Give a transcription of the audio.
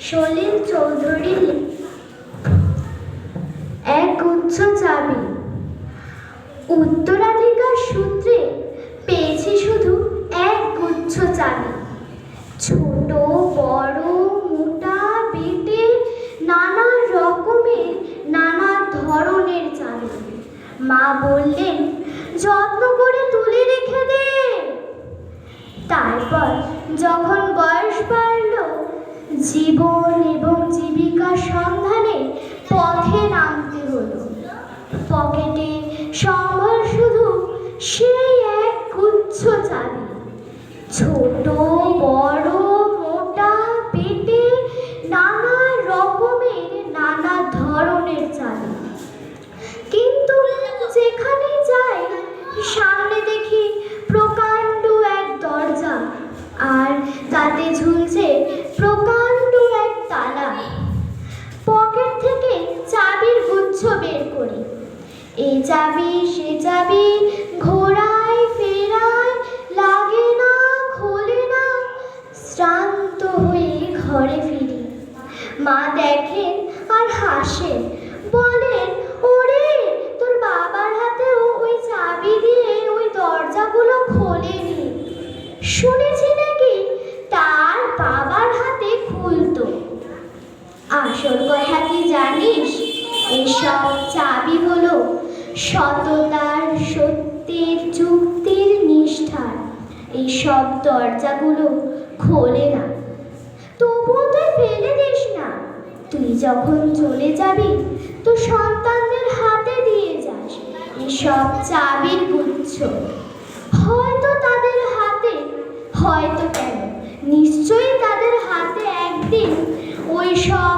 সলিল চৌধুরী। এক গুচ্ছ চাবি। উত্তরাধিকার সূত্রে পেয়েছি শুধু এক গুচ্ছ চাবি। ছোট বড় মোটা বেটে নানা রকমের নানা ধরনের চাবি। মা বললেন, যত্ন করে তুলে রেখে দে। তারপর যখন বয়স বাড়ল, জীবন এবং জীবিকার সন্ধানে পথে নামতে হলো। পকেটে সম্বল শুধু সেই এক গুচ্ছ চাবি। ছোট বড় মোটা পেটে নানা রকমের নানা ধরনের চাবি। কিন্তু যেখানে যাই সামনে দেখি প্রকাণ্ড এক দরজা, আর তাতে ঝুলছে প্রকাণ্ড এক তালা। পকেট থেকে চাবির গুচ্ছ বের করি। এ চাবি সে চাবি ঘোরায় ফেরায়, লাগে না খোলে না। শ্রান্ত হয়ে ঘরে ফিরি। মা দেখেন আর হাসেন, বলেন, ওরে তোর বাবার হাতেও ওই চাবি দিয়ে ওই দরজাগুলো খোলেনি। শুনেছি নাকি তার বাবার হাতে খুলতো। আসল কথা কি জানিস? এসব চাবি হলো সততার, সত্যের, যুক্তির, নিষ্ঠার। এইসব দরজাগুলো খোলে না। তবুও তুই ফেলে দিস না। তুই যখন চলে যাবি তো সন্তানদের হাতে দিয়ে যাস এসব চাবির গুচ্ছ। হয়তো তাদের হাতে, হয়তো কেন, নিশ্চয়ই তাদের হাতে একদিন ওই সব